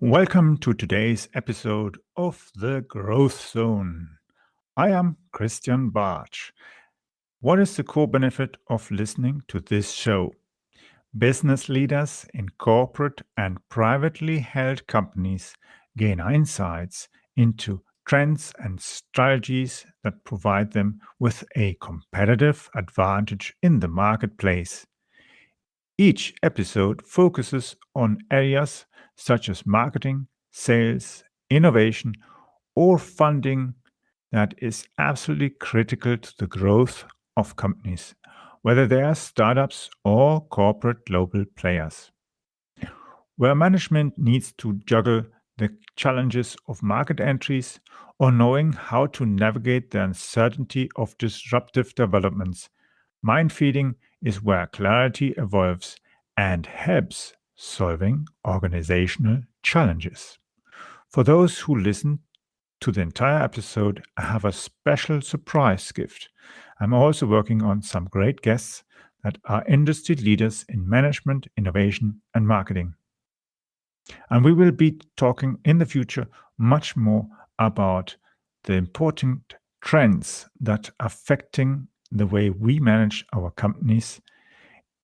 Welcome to today's episode of The Growth Zone. I am Christian Bartsch. What is the core benefit of listening to this show? Business leaders in corporate and privately held companies gain insights into trends and strategies that provide them with a competitive advantage in the marketplace. Each episode focuses on areas such as marketing, sales, innovation, or funding that is absolutely critical to the growth of companies, whether they are startups or corporate global players. Where management needs to juggle the challenges of market entries or knowing how to navigate the uncertainty of disruptive developments, mind feeding is where clarity evolves and helps solving organizational challenges. For those who listen to the entire episode, I have a special surprise gift. I'm also working on some great guests that are industry leaders in management, innovation, and marketing. And we will be talking in the future much more about the important trends that are affecting the way we manage our companies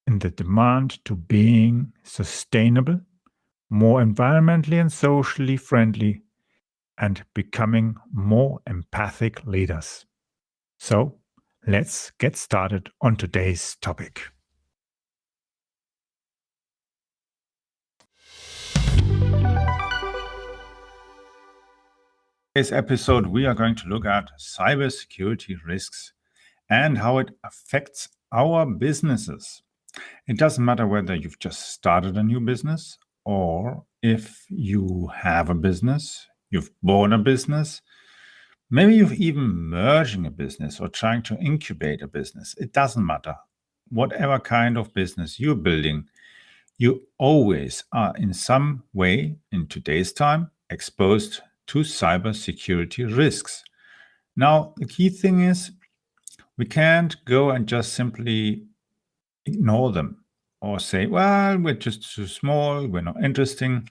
in the demand to being sustainable, more environmentally and socially friendly, and becoming more empathic leaders. So, let's get started on today's topic. In today's episode, we are going to look at cybersecurity risks and how it affects our businesses. It doesn't matter whether you've just started a new business or if you have a business, you've bought a business, maybe you've even merging a business or trying to incubate a business. It doesn't matter. Whatever kind of business you're building, you always are in some way in today's time exposed to cybersecurity risks. Now, the key thing is we can't go and just simply ignore them or say, well, we're just too small, we're not interesting.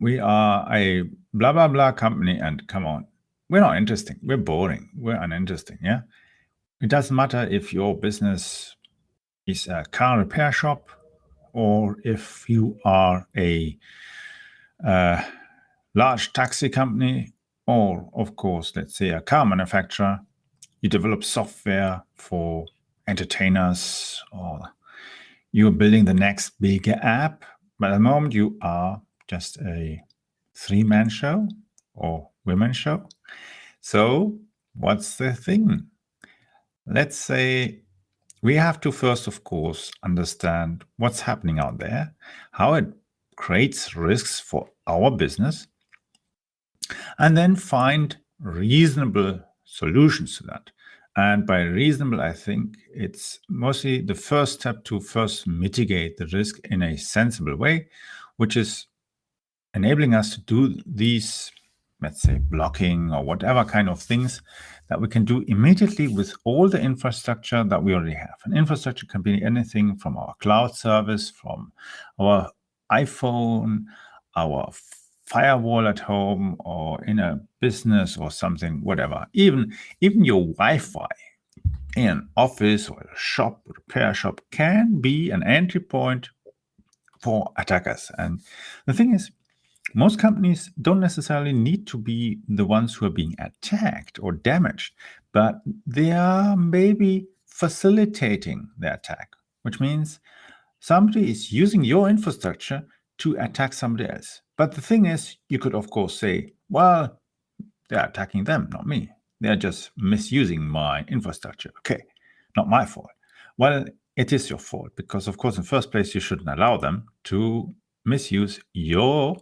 We are a blah, blah, blah company, and come on, we're not interesting. We're boring. We're uninteresting, yeah? It doesn't matter if your business is a car repair shop or if you are a large taxi company or, of course, let's say a car manufacturer. You develop software for entertainers or you're building the next big app. But at the moment, you are just a three-man show or women show. So what's the thing? Let's say we have to first, of course, understand what's happening out there, how it creates risks for our business, and then find reasonable solutions to that. And by reasonable, I think it's mostly the first step to first mitigate the risk in a sensible way, which is enabling us to do these, let's say, blocking or whatever kind of things that we can do immediately with all the infrastructure that we already have. An infrastructure can be anything from our cloud service, from our iPhone, our firewall at home or in a business or something, whatever. Even your Wi-Fi in an office or a shop, repair shop, can be an entry point for attackers. And the thing is, most companies don't necessarily need to be the ones who are being attacked or damaged, but they are maybe facilitating the attack, which means somebody is using your infrastructure to attack somebody else. But the thing is, you could, of course, say, well, they're attacking them, not me. They're just misusing my infrastructure. Okay, not my fault. Well, it is your fault because, of course, in the first place, you shouldn't allow them to misuse your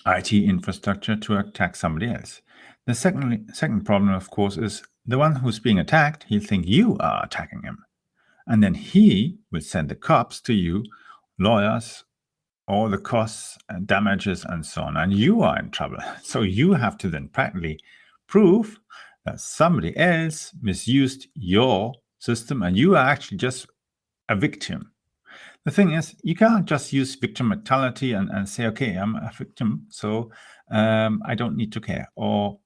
IT infrastructure to attack somebody else. The second problem, of course, is the one who's being attacked, he'll think you are attacking him. And then he will send the cops to you, lawyers, all the costs and damages and so on, and you are in trouble. So you have to then practically prove that somebody else misused your system and you are actually just a victim. The thing is, you can't just use victim mentality and say, okay, I'm a victim, so I don't need to care. Or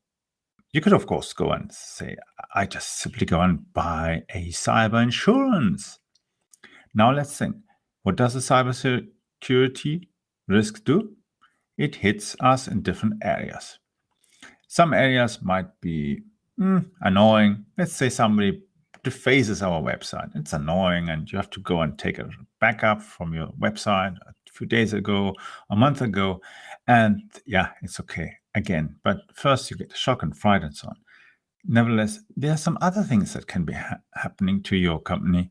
you could, of course, go and say, I just simply go and buy a cyber insurance. Now let's think. What does a cybersecurity risk do? It hits us in different areas. Some areas might be annoying. Let's say somebody defaces our website. It's annoying, and you have to go and take a backup from your website a few days ago, a month ago, and yeah, it's okay again. But first, you get shock and fright and so on. Nevertheless, there are some other things that can be happening to your company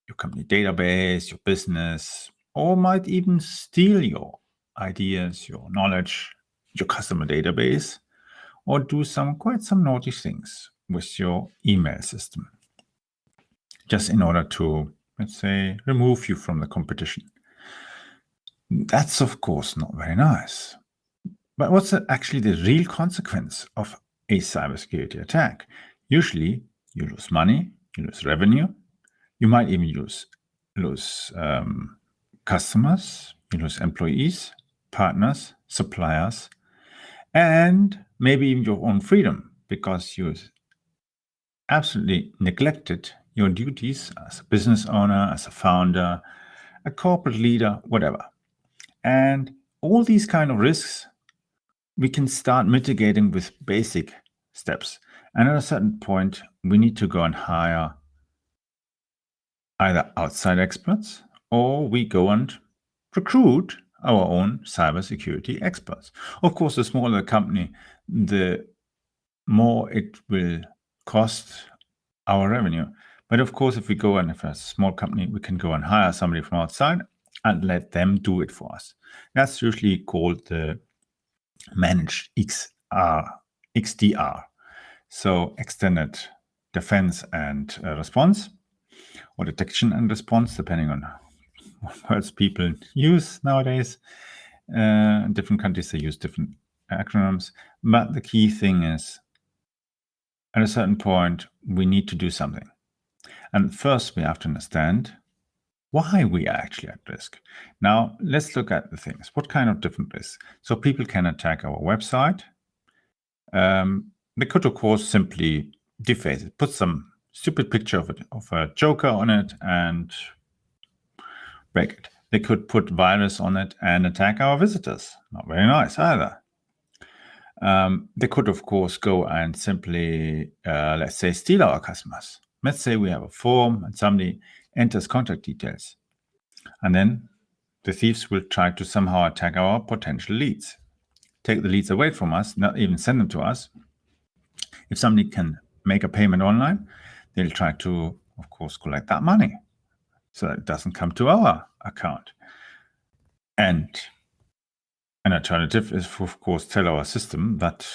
database, your business, or might even steal your ideas, your knowledge, your customer database, or do quite some naughty things with your email system, just in order to, let's say, remove you from the competition. That's, of course, not very nice. But what's actually the real consequence of a cybersecurity attack? Usually, you lose money, you lose revenue, you might even lose customers, you lose employees, partners, suppliers, and maybe even your own freedom, because you absolutely neglected your duties as a business owner, as a founder, a corporate leader, whatever. And all these kind of risks we can start mitigating with basic steps. And at a certain point, we need to go and hire either outside experts, or we go and recruit our own cybersecurity experts. Of course, the smaller the company, the more it will cost our revenue. But of course, if a small company, we can go and hire somebody from outside and let them do it for us. That's usually called the managed XDR. So extended defense and response, or detection and response, depending on what words people use nowadays. In different countries, they use different acronyms. But the key thing is, at a certain point, we need to do something. And first, we have to understand why we are actually at risk. Now, let's look at the things. What kind of different risks? So people can attack our website. They could, of course, simply deface it, put some stupid picture of a joker on it and break it. They could put virus on it and attack our visitors. Not very nice either. They could, of course, go and simply, let's say, steal our customers. Let's say we have a form and somebody enters contact details. And then the thieves will try to somehow attack our potential leads. Take the leads away from us, not even send them to us. If somebody can make a payment online, they'll try to, of course, collect that money so that it doesn't come to our account. And an alternative is, of course, tell our system that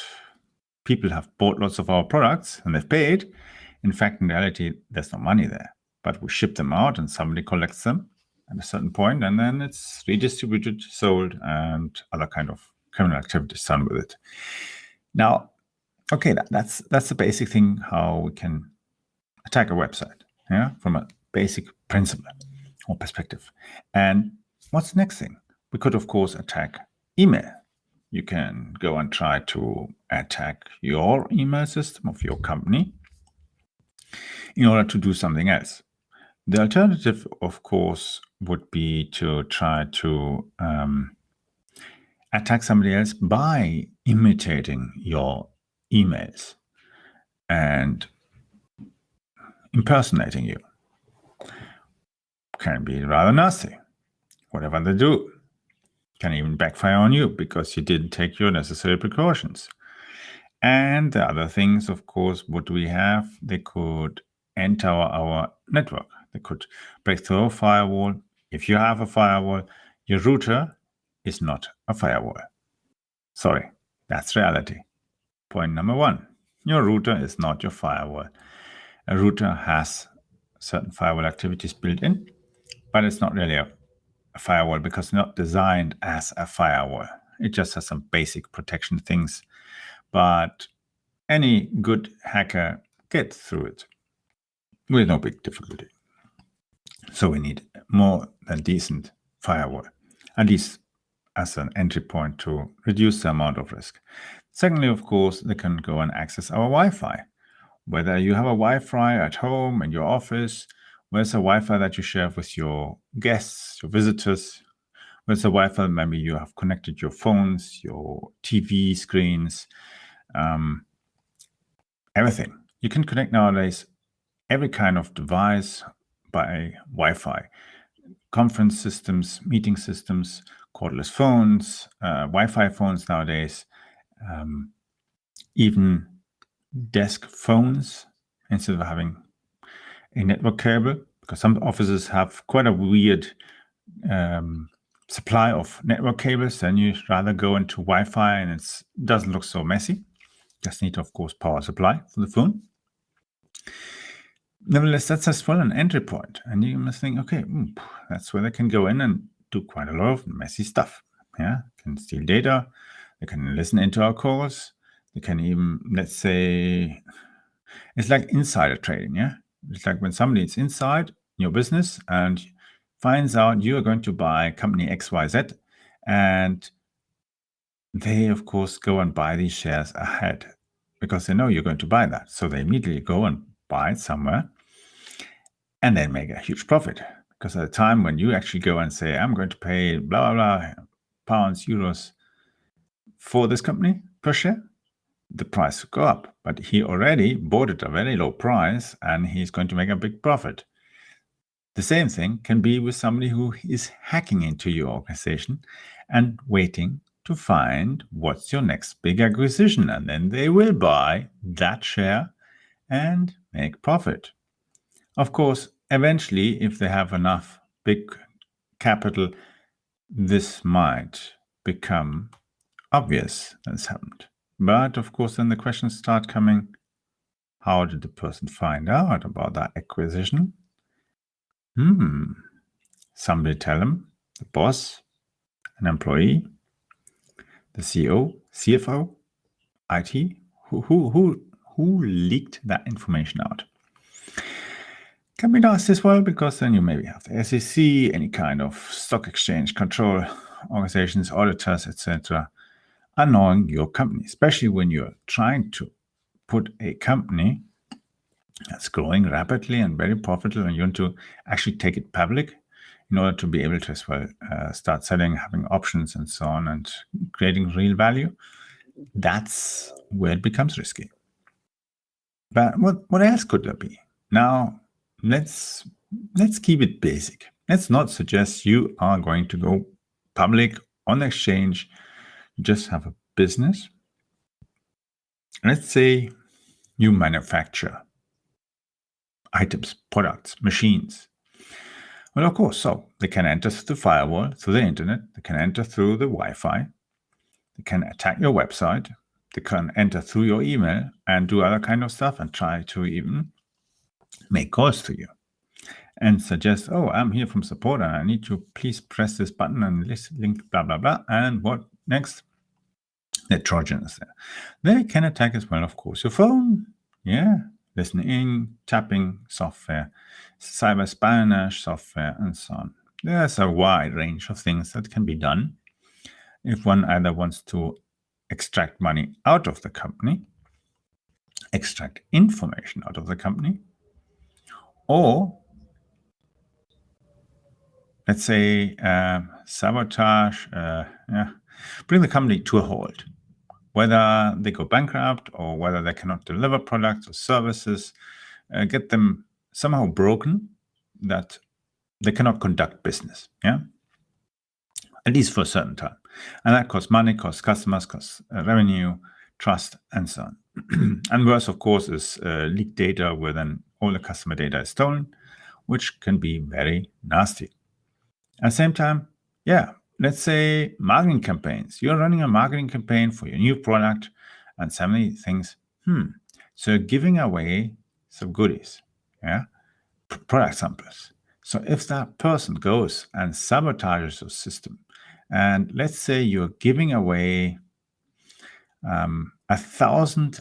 people have bought lots of our products and they've paid. In fact, in reality, there's no money there. But we ship them out and somebody collects them at a certain point, and then it's redistributed, sold, and other kind of criminal activities done with it. Now, okay, that's the basic thing how we can attack a website, from a basic principle or perspective. And what's the next thing? We could, of course, attack email. You can go and try to attack your email system of your company in order to do something else. The alternative, of course, would be to try to attack somebody else by imitating your emails and impersonating you. Can be rather nasty. Whatever they do can even backfire on you because you didn't take your necessary precautions. And the other things, of course, what do we have? They could enter our network. They could break through a firewall. If you have a firewall, your router is not a firewall. Sorry, that's reality. Point number one, your router is not your firewall. A router has certain firewall activities built in, but it's not really a firewall because it's not designed as a firewall. It just has some basic protection things, but any good hacker gets through it with no big difficulty. So we need more than decent firewall, at least as an entry point to reduce the amount of risk. Secondly, of course, they can go and access our Wi-Fi. Whether you have a Wi-Fi at home, in your office, where's a Wi-Fi that you share with your guests, your visitors, where's a Wi-Fi maybe you have connected your phones, your TV screens, everything. You can connect nowadays every kind of device by Wi-Fi. Conference systems, meeting systems, cordless phones, Wi-Fi phones nowadays, even desk phones instead of having a network cable, because some offices have quite a weird supply of network cables. Then you rather go into Wi-Fi and it doesn't look so messy. Just need, of course, power supply for the phone. Nevertheless, that's as well an entry point. And you must think, okay, that's where they can go in and do quite a lot of messy stuff. Yeah, can steal data. They can listen into our calls. They can even, let's say, it's like insider trading. Yeah, it's like when somebody is inside your business and finds out you are going to buy company XYZ, and they, of course, go and buy these shares ahead because they know you're going to buy that. So they immediately go and buy it somewhere and then make a huge profit. Because at the time when you actually go and say, I'm going to pay blah, blah, blah, pounds, euros for this company per share, the price will go up. But he already bought it at a very low price and he's going to make a big profit. The same thing can be with somebody who is hacking into your organization and waiting to find what's your next big acquisition. And then they will buy that share and make profit. Of course, eventually, if they have enough big capital, this might become obvious that's happened. But of course, then the questions start coming. How did the person find out about that acquisition? Somebody tell him, the boss, an employee, the CEO, CFO, IT, who leaked that information out? Can be asked as well, because then you maybe have the SEC, any kind of stock exchange control organizations, auditors, etc., are knowing your company, especially when you're trying to put a company that's growing rapidly and very profitable, and you want to actually take it public in order to be able to as well start selling, having options and so on, and creating real value. That's where it becomes risky. But what else could there be? Now, let's keep it basic. Let's not suggest you are going to go public on the exchange. You just have a business. Let's say you manufacture items, products, machines. Well, of course, so they can enter through the firewall, through the internet. They can enter through the Wi-Fi. They can attack your website. They can enter through your email and do other kind of stuff and try to even make calls to you and suggest, oh, I'm here from support and I need to please press this button and this link, blah, blah, blah. And what next? The Trojan is there. They can attack as well, of course, your phone. Yeah, listening, tapping software, cyber espionage software, and so on. There's a wide range of things that can be done if one either wants to extract money out of the company, extract information out of the company, or let's say sabotage, bring the company to a halt, whether they go bankrupt or whether they cannot deliver products or services, get them somehow broken that they cannot conduct business, at least for a certain time. And that costs money, costs customers, costs revenue, trust, and so on. And worse, of course, is leaked data where then all the customer data is stolen, which can be very nasty. At the same time, let's say marketing campaigns. You're running a marketing campaign for your new product and somebody thinks, so giving away some goodies, product samples. So if that person goes and sabotages your system, and let's say you're giving away 1,000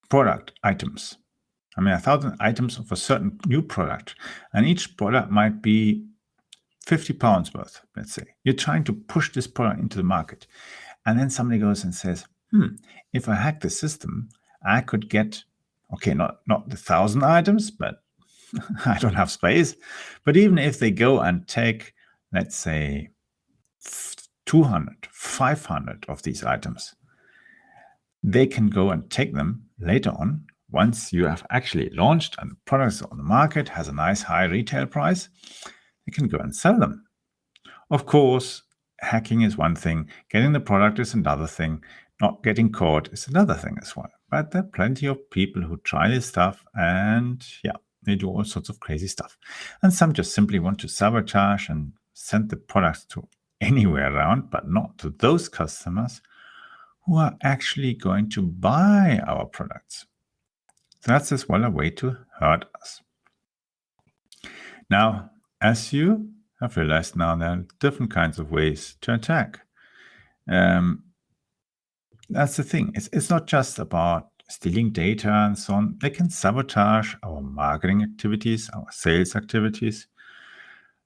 product items I mean, 1,000 items of a certain new product, and each product might be 50 pounds worth, let's say. You're trying to push this product into the market. And then somebody goes and says, if I hack the system, I could get, okay, not the 1,000 items, but I don't have space. But even if they go and take, let's say, 200, 500 of these items, they can go and take them later on. Once you have actually launched and the product is on the market, has a nice high retail price, they can go and sell them. Of course, hacking is one thing. Getting the product is another thing. Not getting caught is another thing as well. But there are plenty of people who try this stuff and they do all sorts of crazy stuff. And some just simply want to sabotage and send the products to anywhere around, but not to those customers who are actually going to buy our products. So that's as well a way to hurt us. Now, as you have realized now, there are different kinds of ways to attack. That's the thing. It's not just about stealing data and so on. They can sabotage our marketing activities, our sales activities.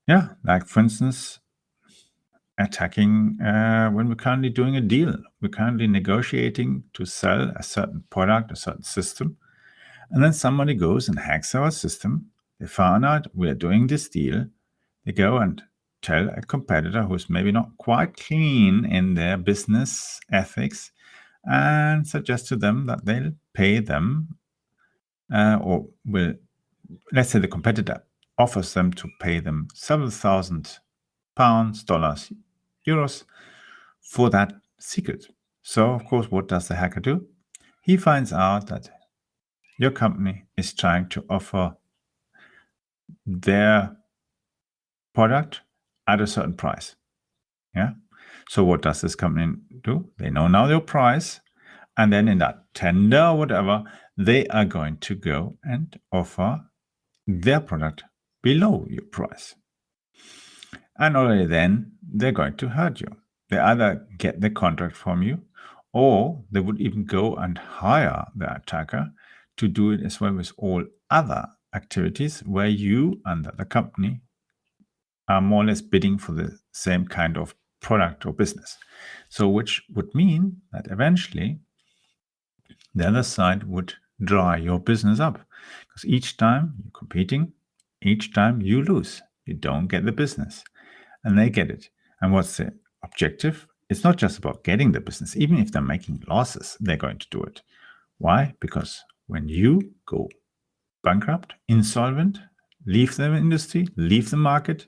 Yeah, like for instance, attacking when we're currently doing a deal. We're currently negotiating to sell a certain product, a certain system. And then somebody goes and hacks our system. They found out we're doing this deal. They go and tell a competitor who's maybe not quite clean in their business ethics and suggest to them that they'll pay them let's say the competitor offers them to pay them several thousand pounds, dollars, euros for that secret. So, of course, what does the hacker do? He finds out that your company is trying to offer their product at a certain price. Yeah. So what does this company do? They know now your price, and then in that tender or whatever, they are going to go and offer their product below your price. And already then they're going to hurt you. They either get the contract from you, or they would even go and hire the attacker to do it as well with all other activities where you and the company are more or less bidding for the same kind of product or business. So which would mean that eventually the other side would dry your business up, because each time you're competing, each time you lose. You don't get the business and they get it. And what's the objective? It's not just about getting the business. Even if they're making losses, they're going to do it. Why? Because when you go bankrupt, insolvent, leave the industry, leave the market,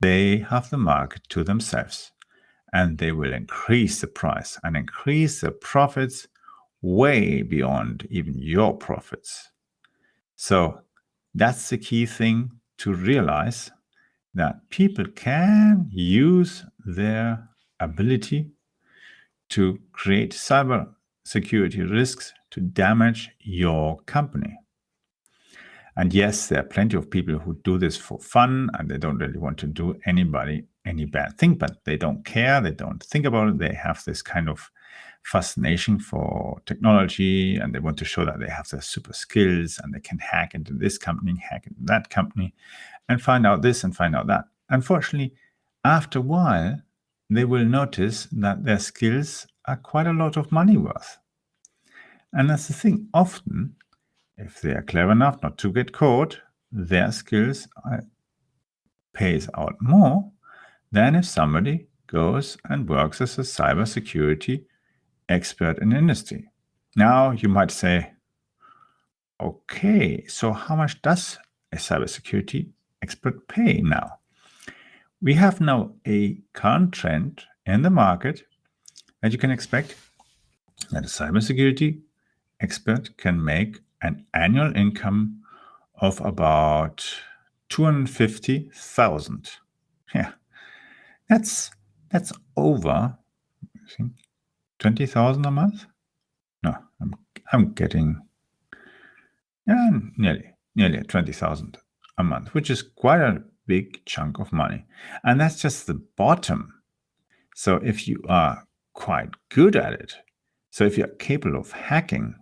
they have the market to themselves, and they will increase the price and increase the profits way beyond even your profits. So that's the key thing to realize, that people can use their ability to create cyber security risks to damage your company. And yes, there are plenty of people who do this for fun and they don't really want to do anybody any bad thing, but they don't care. They don't think about it. They have this kind of fascination for technology and they want to show that they have the super skills and they can hack into this company, hack into that company, and find out this and find out that. Unfortunately, after a while, they will notice that their skills are quite a lot of money worth. And that's the thing. Often, if they are clever enough not to get caught, their skills pays out more than if somebody goes and works as a cybersecurity expert in the industry. Now, you might say, okay, so how much does a cybersecurity expert pay now? We have now a current trend in the market that you can expect that a cybersecurity expert can make an annual income of about 250,000. Yeah, that's over, I think, 20,000 a month. No, I'm getting nearly 20,000 a month, which is quite a big chunk of money, and that's just the bottom. So if you are quite good at it, so if you're capable of hacking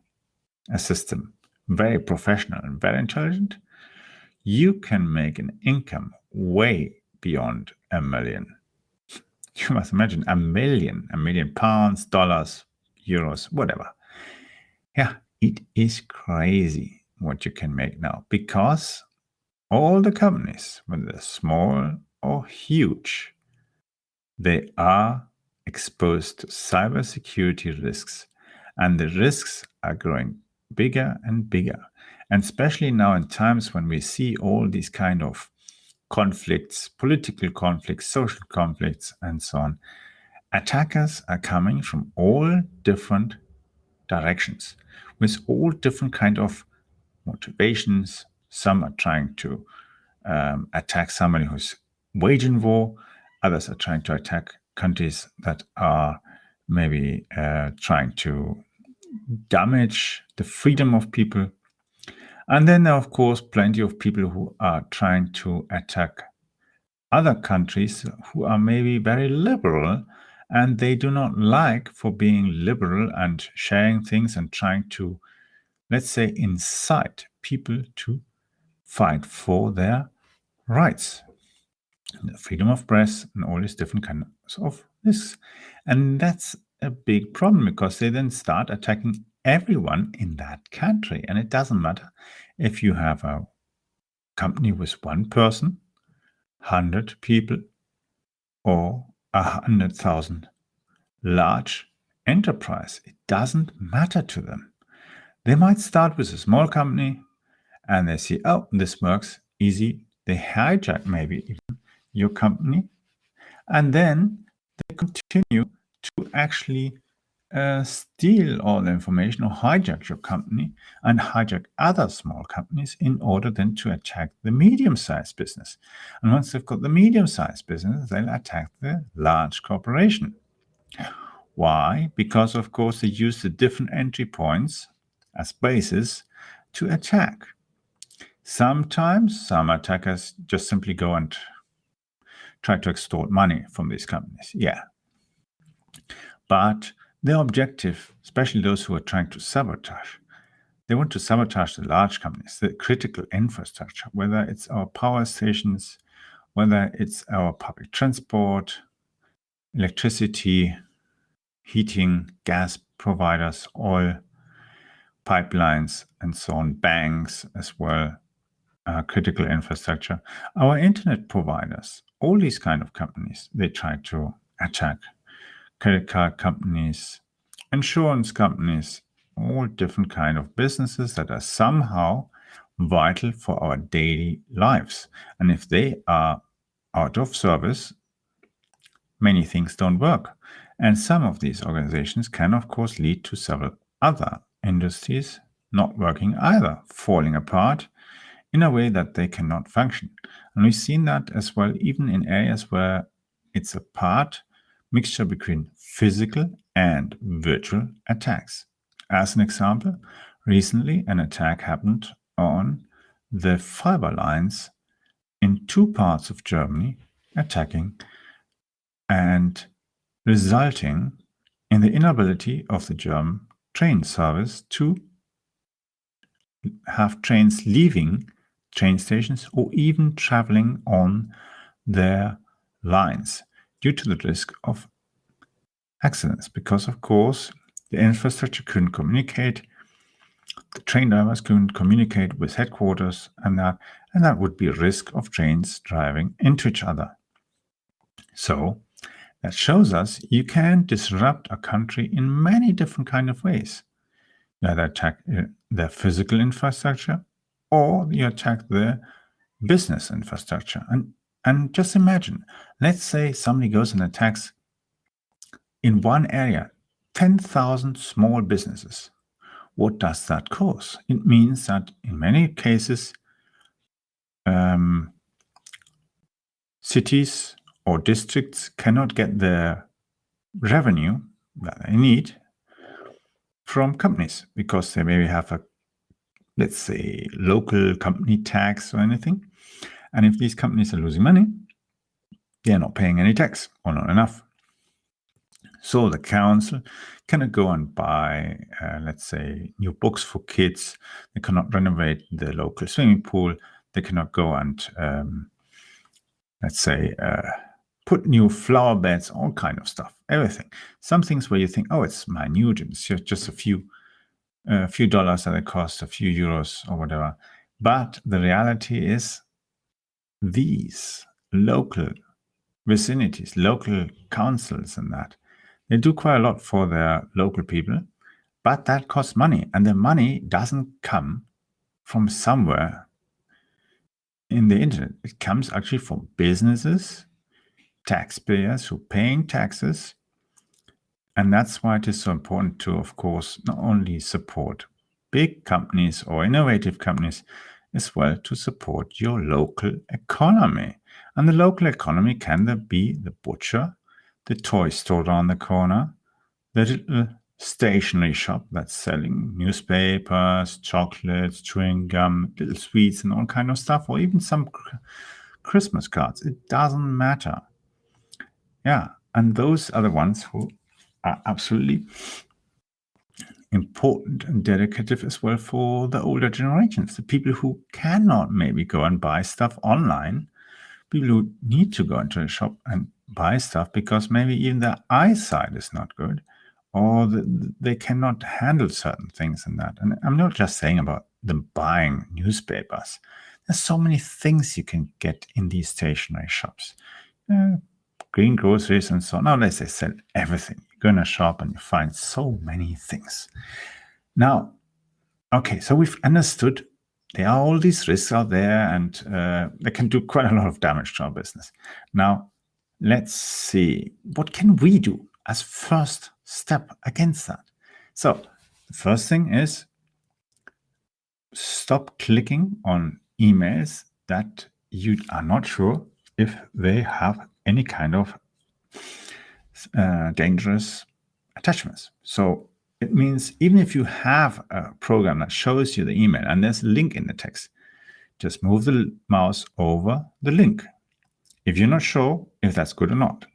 a system very professional and very intelligent, you can make an income way beyond $1 million. You must imagine $1 million pounds, dollars, euros, whatever. Yeah, it is crazy what you can make now, because all the companies, whether they're small or huge, they are exposed to cybersecurity risks, and the risks are growing bigger and bigger. And especially now in times when we see all these kind of conflicts, political conflicts, social conflicts, and so on, attackers are coming from all different directions with all different kind of motivations. Some are trying to attack somebody who's waging war. Others are trying to attack countries that are maybe trying to damage the freedom of people. And then there are, of course, plenty of people who are trying to attack other countries who are maybe very liberal, and they do not like for being liberal and sharing things and trying to, let's say, incite people to fight for their rights, the freedom of press, and all these different kinds of risks. And that's a big problem, because they then start attacking everyone in that country. And it doesn't matter if you have a company with one person, 100 people, or 100,000 large enterprise. It doesn't matter to them. They might start with a small company and they see, oh, this works easy. They hijack maybe even your company, and then they continue to actually steal all the information or hijack your company and hijack other small companies in order then to attack the medium-sized business. And once they've got the medium-sized business, they'll attack the large corporation. Why? Because, of course, they use the different entry points as bases to attack. Sometimes some attackers just simply go and try to extort money from these companies. Yeah. But their objective, especially those who are trying to sabotage, they want to sabotage the large companies, the critical infrastructure, whether it's our power stations, whether it's our public transport, electricity, heating, gas providers, oil pipelines, and so on, banks as well, critical infrastructure, our internet providers, all these kind of companies, they try to attack. Credit card companies, insurance companies, all different kind of businesses that are somehow vital for our daily lives. And if they are out of service, many things don't work. And some of these organizations can, of course, lead to several other industries not working either, falling apart in a way that they cannot function. And we've seen that as well, even in areas where it's a mixture between physical and virtual attacks. As an example, recently an attack happened on the fiber lines in two parts of Germany, attacking and resulting in the inability of the German train service to have trains leaving train stations or even traveling on their lines due to the risk of accidents, because of course the infrastructure couldn't communicate, the train drivers couldn't communicate with headquarters, and that would be a risk of trains driving into each other. So that shows us you can disrupt a country in many different kind of ways. You either attack their physical infrastructure, or you attack their business infrastructure. And just imagine, let's say somebody goes and attacks in one area 10,000 small businesses. What does that cause? It means that in many cases, cities or districts cannot get the revenue that they need from companies, because they maybe have a, let's say, local company tax or anything. And if these companies are losing money, they're not paying any tax, or not enough. So the council cannot go and buy, let's say, new books for kids. They cannot renovate the local swimming pool. They cannot go and, let's say, put new flower beds, all kind of stuff, everything. Some things where you think, oh, it's minute, it's just a few dollars that it costs, a few euros or whatever. But the reality is these local vicinities, local councils and that, they do quite a lot for their local people, but that costs money. And the money doesn't come from somewhere in the internet. It comes actually from businesses, taxpayers who are paying taxes. And that's why it is so important to, of course, not only support big companies or innovative companies, as well to support your local economy. And the local economy can be the butcher, the toy store around the corner, the little stationery shop that's selling newspapers, chocolates, chewing gum, little sweets and all kind of stuff, or even some Christmas cards. It doesn't matter. Yeah, and those are the ones who are absolutely important and dedicated as well for the older generations, the people who cannot maybe go and buy stuff online, people who need to go into a shop and buy stuff because maybe even their eyesight is not good, or they cannot handle certain things in that. And I'm not just saying about them buying newspapers. There's so many things you can get in these stationery shops. Green groceries and so on. Nowadays they sell everything. You go in a shop and you find so many things. Now, okay, so we've understood there are all these risks out there, and they can do quite a lot of damage to our business. Now, let's see, what can we do as first step against that? So the first thing is stop clicking on emails that you are not sure if they have any kind of dangerous attachments. So it means even if you have a program that shows you the email and there's a link in the text, just move the mouse over the link if you're not sure if that's good or not.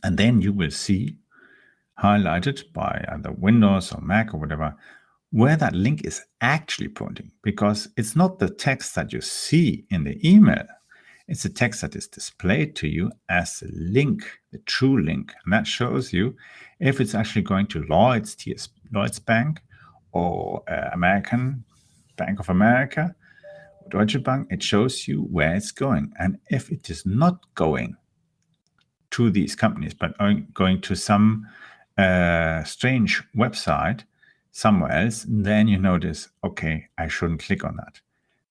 And then you will see highlighted by either Windows or Mac or whatever, where that link is actually pointing, because it's not the text that you see in the email. It's a text that is displayed to you as a link, the true link. And that shows you if it's actually going to Lloyd's Bank or American Bank of America, Deutsche Bank. It shows you where it's going. And if it is not going to these companies, but going to some strange website somewhere else, then you notice, okay, I shouldn't click on that.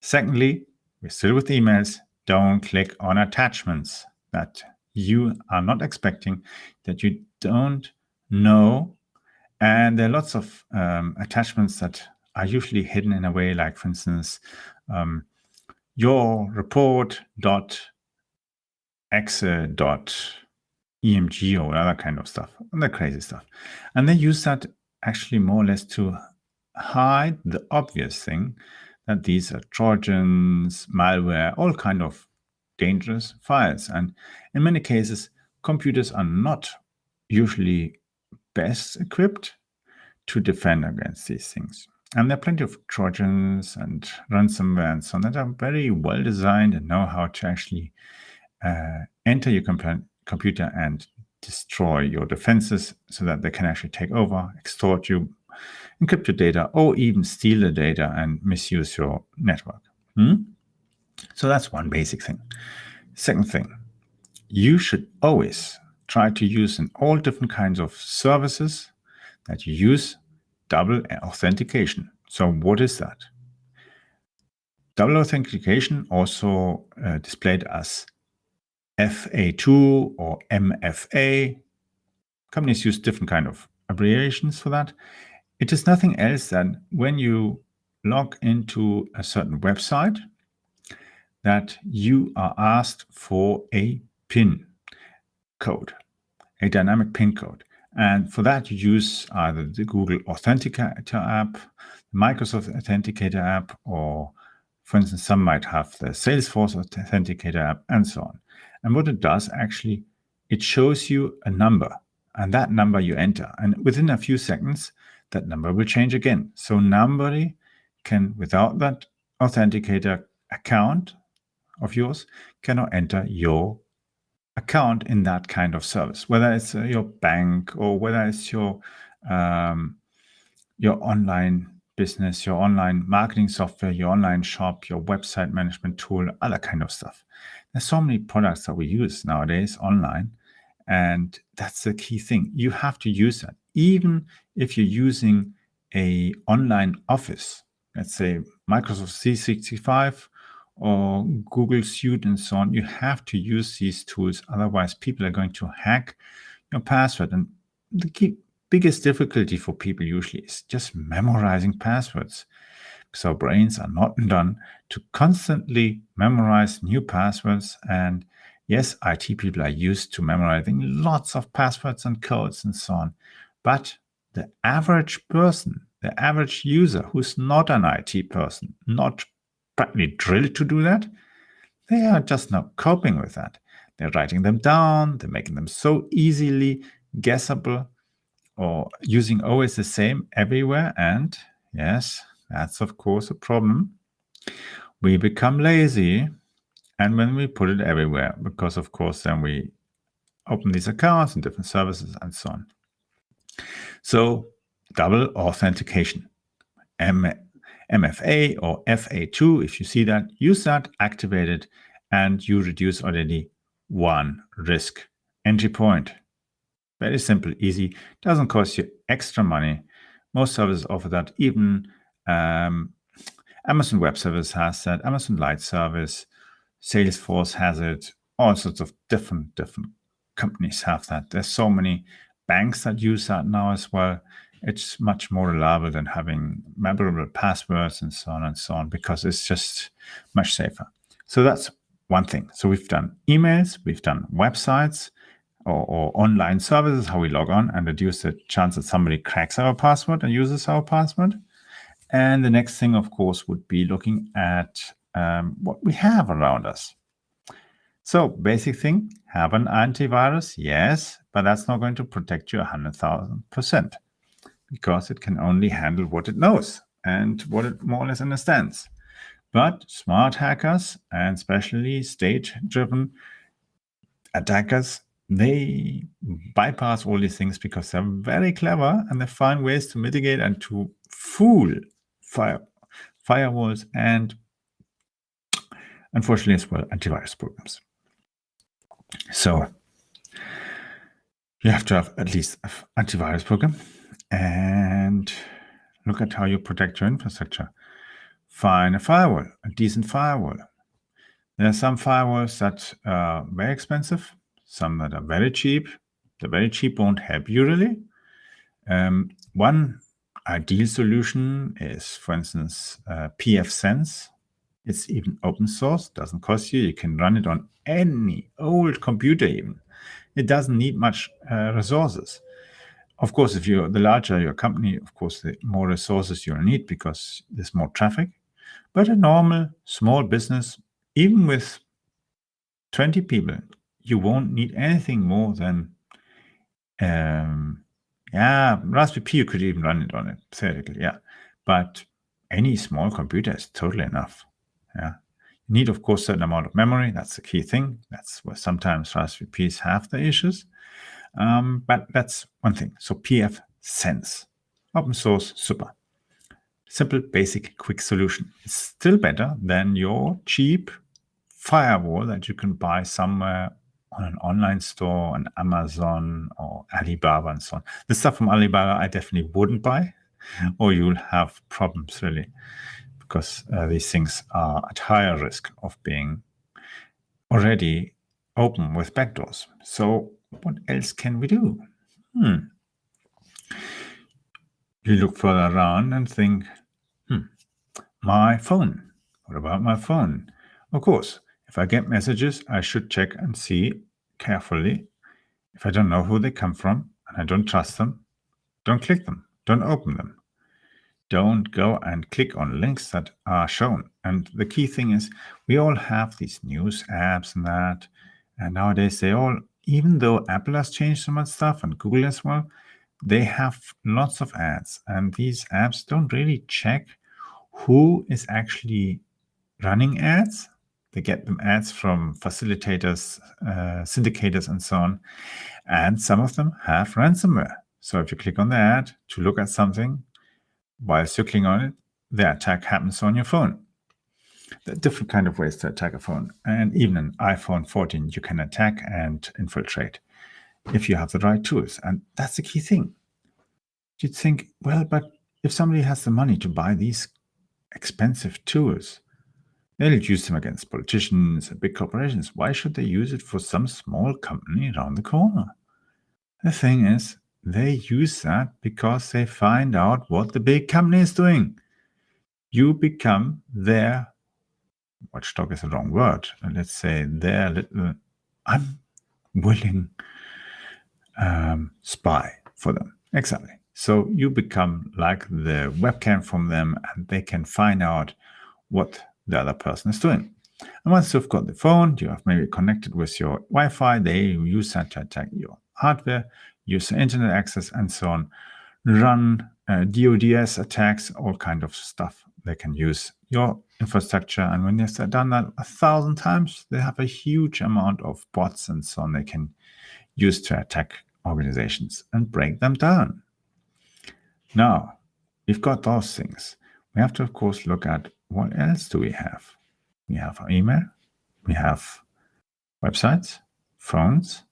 Secondly, we're still with emails. Don't click on attachments that you are not expecting, that you don't know. And there are lots of attachments that are usually hidden in a way, like, for instance, your report.exe.emg or other kind of stuff, and the crazy stuff. And they use that actually more or less to hide the obvious thing, that these are Trojans, malware, all kind of dangerous files. And in many cases, computers are not usually best equipped to defend against these things. And there are plenty of Trojans and ransomware and so on that are very well designed and know how to actually enter your computer and destroy your defenses so that they can actually take over, extort you, encrypt your data, or even steal the data and misuse your network. So that's one basic thing. Second thing, you should always try to use in all different kinds of services that you use double authentication. So what is that? Double authentication, also displayed as FA2 or MFA. Companies use different kind of abbreviations for that. It is nothing else than when you log into a certain website that you are asked for a PIN code, a dynamic PIN code. And for that, you use either the Google Authenticator app, Microsoft Authenticator app, or, for instance, some might have the Salesforce Authenticator app, and so on. And what it does, actually, it shows you a number, and that number you enter. And within a few seconds, that number will change again. So nobody can, without that authenticator account of yours, cannot enter your account in that kind of service, whether it's your bank or whether it's your online business, your online marketing software, your online shop, your website management tool, other kind of stuff. There's so many products that we use nowadays online, and that's the key thing. You have to use that. Even if you're using a online office, let's say Microsoft 365 or Google Suite and so on, you have to use these tools. Otherwise, people are going to hack your password. And the biggest difficulty for people usually is just memorizing passwords. So brains are not done to constantly memorize new passwords. And yes, IT people are used to memorizing lots of passwords and codes and so on. But the average person, the average user who's not an IT person, not practically drilled to do that, they are just not coping with that. They're writing them down, they're making them so easily guessable, or using always the same everywhere. And yes, that's of course a problem. We become lazy, and when we put it everywhere, because of course then we open these accounts in different services and so on. So double authentication, MFA or FA2, if you see that, use that, activate it, and you reduce already one risk. Entry point. Very simple, easy, doesn't cost you extra money. Most services offer that. Even Amazon Web Service has that, Amazon Light Service, Salesforce has it, all sorts of different companies have that. There's so many banks that use that now as well. It's much more reliable than having memorable passwords and so on, because it's just much safer. So that's one thing. So we've done emails, we've done websites or online services, how we log on and reduce the chance that somebody cracks our password and uses our password. And the next thing, of course, would be looking at what we have around us. So basic thing, have an antivirus, yes, but that's not going to protect you 100,000%, because it can only handle what it knows and what it more or less understands. But smart hackers, and especially state-driven attackers, they bypass all these things because they're very clever and they find ways to mitigate and to fool firewalls and, unfortunately as well, antivirus programs. So you have to have at least an antivirus program and look at how you protect your infrastructure. Find a firewall, a decent firewall. There are some firewalls that are very expensive, some that are very cheap. The very cheap won't help you really. One ideal solution is, for instance, pfSense. It's even open source, doesn't cost you. You can run it on any old computer even. It doesn't need much resources. Of course, if the larger your company, of course, the more resources you'll need because there's more traffic. But a normal small business, even with 20 people, you won't need anything more than, Raspberry Pi, you could even run it on it, theoretically, yeah. But any small computer is totally enough, yeah. You need, of course, a certain amount of memory. That's the key thing. That's where sometimes Raspberry Pis have the issues. But that's one thing. So pfSense, open source, super. Simple, basic, quick solution. It's still better than your cheap firewall that you can buy somewhere on an online store, on Amazon or Alibaba and so on. The stuff from Alibaba I definitely wouldn't buy, or you'll have problems really, because these things are at higher risk of being already open with backdoors. So what else can we do? You look further around and think, my phone. What about my phone? Of course, if I get messages, I should check and see carefully. If I don't know who they come from and I don't trust them, don't click them, don't open them. Don't go and click on links that are shown. And the key thing is, we all have these news apps and that, and nowadays they all even though Apple has changed so much stuff and Google as well, they have lots of ads, and these apps don't really check who is actually running ads. They get them ads from facilitators, syndicators, and so on. And some of them have ransomware. So if you click on the ad to look at something, whilst you're clicking on it, the attack happens on your phone. There are different kind of ways to attack a phone. And even an iPhone 14, you can attack and infiltrate if you have the right tools. And that's the key thing. You'd think, well, but if somebody has the money to buy these expensive tools, they'll use them against politicians and big corporations. Why should they use it for some small company around the corner? The thing is, they use that because they find out what the big company is doing. You become their, watchdog is the wrong word, let's say their little unwilling spy for them. Exactly. So you become like the webcam from them, and they can find out what the other person is doing. And once you've got the phone, you have maybe connected with your Wi-Fi, they use that to attack your hardware, use the internet access, and so on. Run DoDS attacks, all kind of stuff. They can use your infrastructure, and when they've done that 1,000 times, they have a huge amount of bots and so on they can use to attack organizations and break them down. Now, we've got those things. We have to, of course, look at what else do we have. We have our email, we have websites, phones,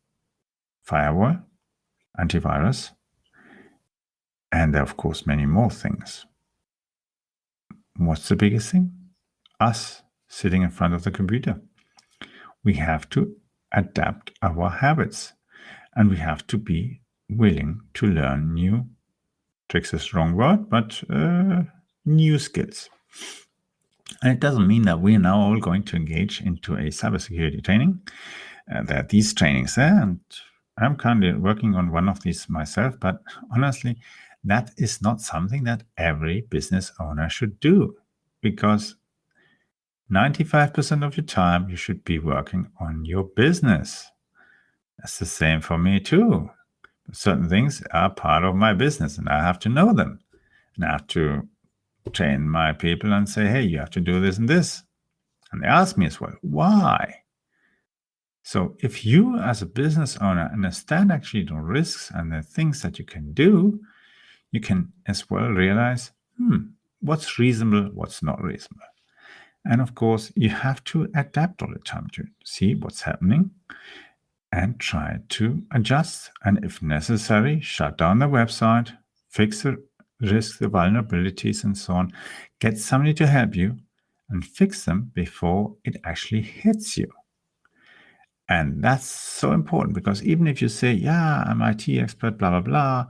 firewall, antivirus, and there are, of course, many more things. What's the biggest thing? Us sitting in front of the computer. We have to adapt our habits, and we have to be willing to learn new tricks is the wrong word, but new skills. And it doesn't mean that we're now all going to engage into a cybersecurity training. There are these trainings there, and I'm currently working on one of these myself, but honestly, that is not something that every business owner should do, because 95% of your time you should be working on your business. That's the same for me too. Certain things are part of my business, and I have to know them. And I have to train my people and say, hey, you have to do this and this. And they ask me as well, why? So if you as a business owner understand actually the risks and the things that you can do, you can as well realize, what's reasonable, what's not reasonable. And of course, you have to adapt all the time to see what's happening and try to adjust. And if necessary, shut down the website, fix the risks, the vulnerabilities, and so on. Get somebody to help you and fix them before it actually hits you. And that's so important, because even if you say, yeah, I'm IT expert, blah, blah, blah,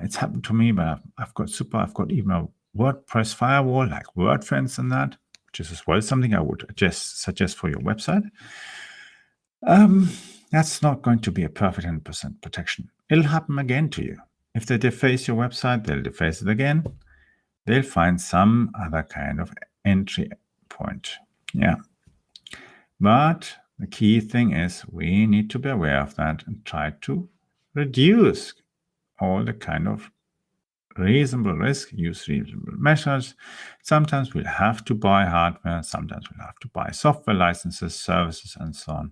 it's happened to me, but I've got even a WordPress firewall like WordFence and that, which is as well something I would suggest for your website. That's not going to be a perfect 100% protection. It'll happen again to you. If they deface your website, they'll deface it again. They'll find some other kind of entry point. Yeah. But the key thing is we need to be aware of that and try to reduce all the kind of reasonable risk, use reasonable measures. Sometimes we'll have to buy hardware, sometimes we'll have to buy software licenses, services, and so on,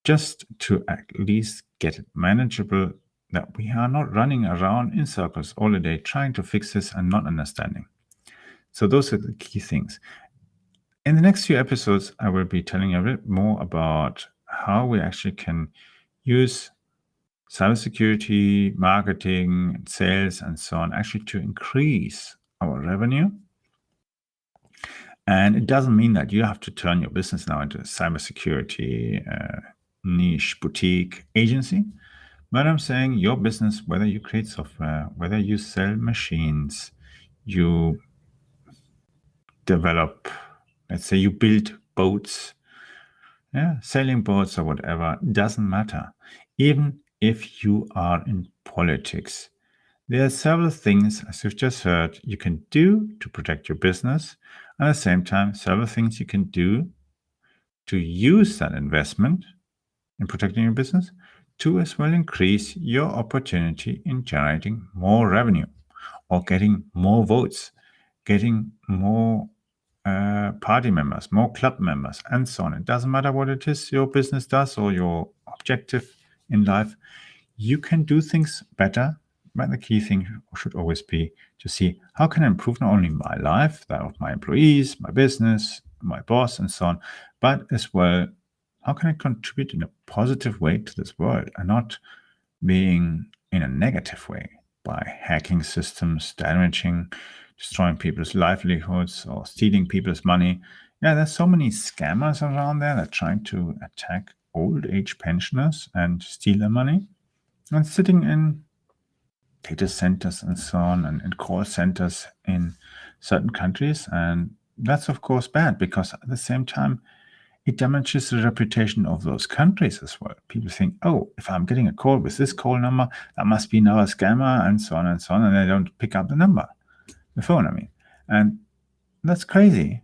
just to at least get it manageable, that we are not running around in circles all the day trying to fix this and not understanding. So those are the key things. In the next few episodes, I will be telling you a bit more about how we actually can use cybersecurity, marketing, sales, and so on, actually to increase our revenue. And it doesn't mean that you have to turn your business now into a cybersecurity niche boutique agency. But I'm saying your business, whether you create software, whether you sell machines, you develop, let's say you build boats, sailing boats or whatever, doesn't matter. Even if you are in politics, there are several things, as you've just heard, you can do to protect your business. And at the same time, several things you can do to use that investment in protecting your business to as well increase your opportunity in generating more revenue or getting more votes, getting more party members, more club members, and so on. It doesn't matter what it is your business does or your objective in life. You can do things better, but the key thing should always be to see how can I improve not only my life, that of my employees, my business, my boss, and so on, but as well, how can I contribute in a positive way to this world and not being in a negative way by hacking systems, damaging, destroying people's livelihoods, or stealing people's money. Yeah, there's so many scammers around there that are trying to attack old age pensioners and steal their money. And sitting in data centers and so on, and in call centers in certain countries. And that's, of course, bad because at the same time, it damages the reputation of those countries as well. People think, oh, if I'm getting a call with this call number, that must be another scammer, and so on and so on. And they don't pick up the phone, I mean. And that's crazy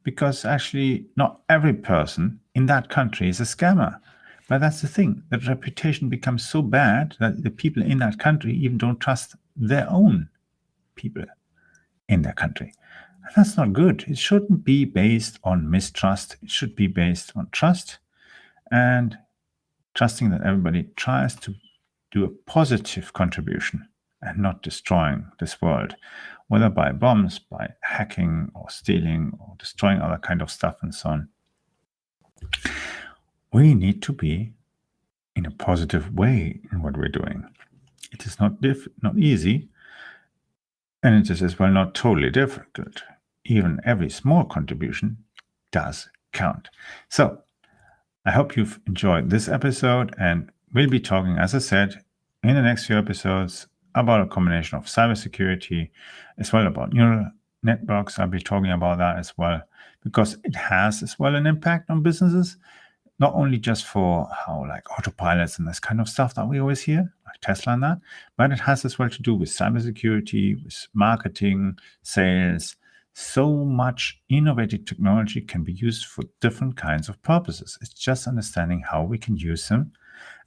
because actually not every person in that country is a scammer. But that's the thing, that reputation becomes so bad that the people in that country even don't trust their own people in their country. And that's not good. It shouldn't be based on mistrust. It should be based on trust and trusting that everybody tries to do a positive contribution and not destroying this world, whether by bombs, by hacking or stealing or destroying other kind of stuff and so on. We need to be in a positive way in what we're doing. It is not easy, and it is as well not totally difficult. Even every small contribution does count. So I hope you've enjoyed this episode, and we'll be talking, as I said, in the next few episodes about a combination of cybersecurity, as well about neural networks. I'll be talking about that as well, because it has as well an impact on businesses, not only just for how like autopilots and this kind of stuff that we always hear, like Tesla and that, but it has as well to do with cybersecurity, with marketing, sales. So much innovative technology can be used for different kinds of purposes. It's just understanding how we can use them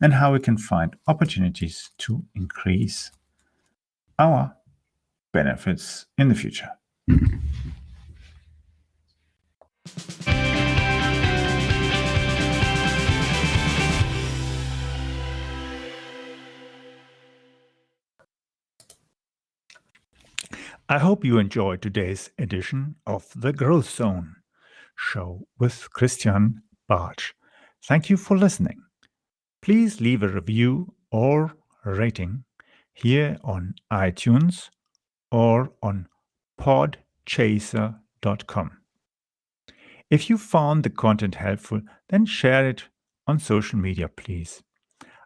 and how we can find opportunities to increase our benefits in the future. I hope you enjoyed today's edition of the Growth Zone show with Christian Bartsch. Thank you for listening. Please leave a review or rating here on iTunes or on podchaser.com. If you found the content helpful, then share it on social media, please.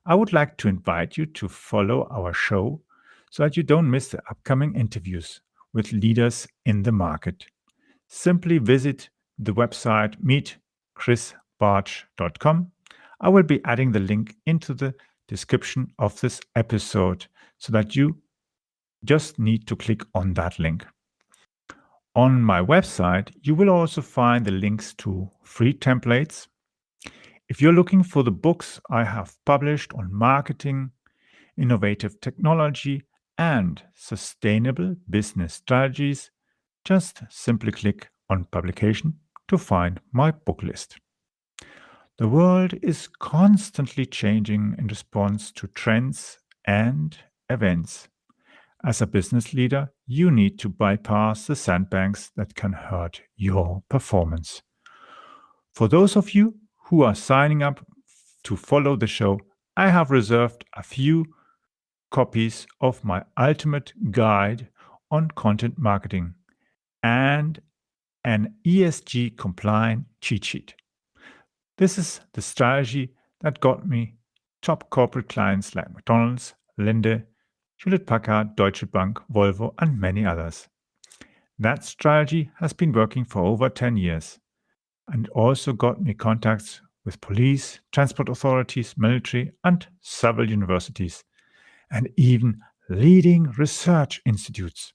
I would like to invite you to follow our show so that you don't miss the upcoming interviews with leaders in the market. Simply visit the website meetchrisbartsch.com. I will be adding the link into the description of this episode so that you just need to click on that link. On my website, you will also find the links to free templates. If you're looking for the books I have published on marketing, innovative technology, and sustainable business strategies, just simply click on publication to find my book list. The world is constantly changing in response to trends and events. As a business leader, you need to bypass the sandbanks that can hurt your performance. For those of you who are signing up to follow the show, I have reserved a few copies of my ultimate guide on content marketing and an ESG compliant cheat sheet. This is the strategy that got me top corporate clients like McDonald's, Linde, Hewlett-Packard, Deutsche Bank, Volvo, and many others. That strategy has been working for over 10 years and also got me contacts with police, transport authorities, military, and several universities, and even leading research institutes.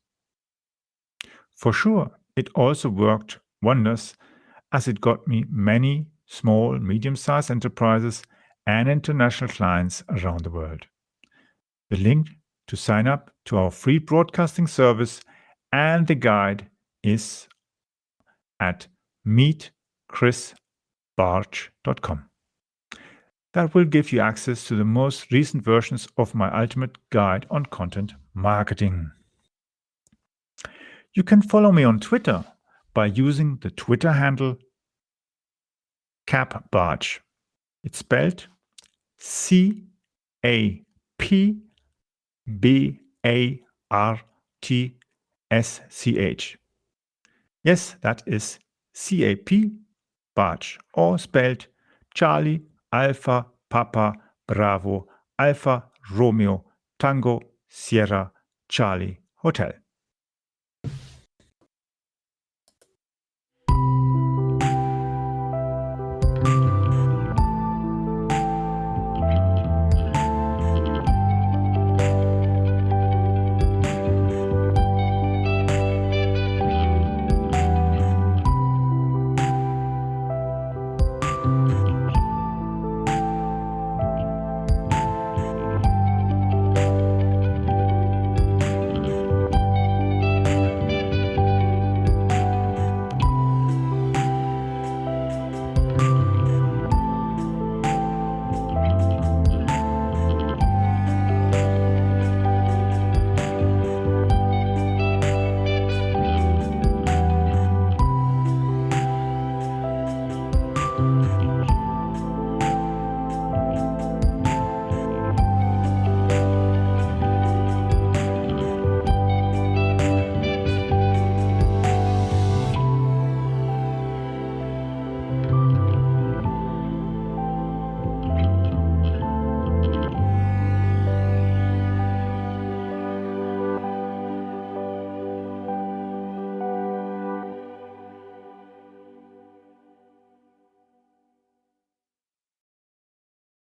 For sure, it also worked wonders as it got me many small, medium-sized enterprises, and international clients around the world. The link to sign up to our free broadcasting service and the guide is at meetchrisbarch.com. That will give you access to the most recent versions of my ultimate guide on content marketing. You can follow me on Twitter by using the Twitter handle capbarch. It's spelled CAPBARTSCH. Yes, that is CAP Barch, or spelled Charlie Alpha Papa Bravo Alpha Romeo Tango Sierra Charlie Hotel.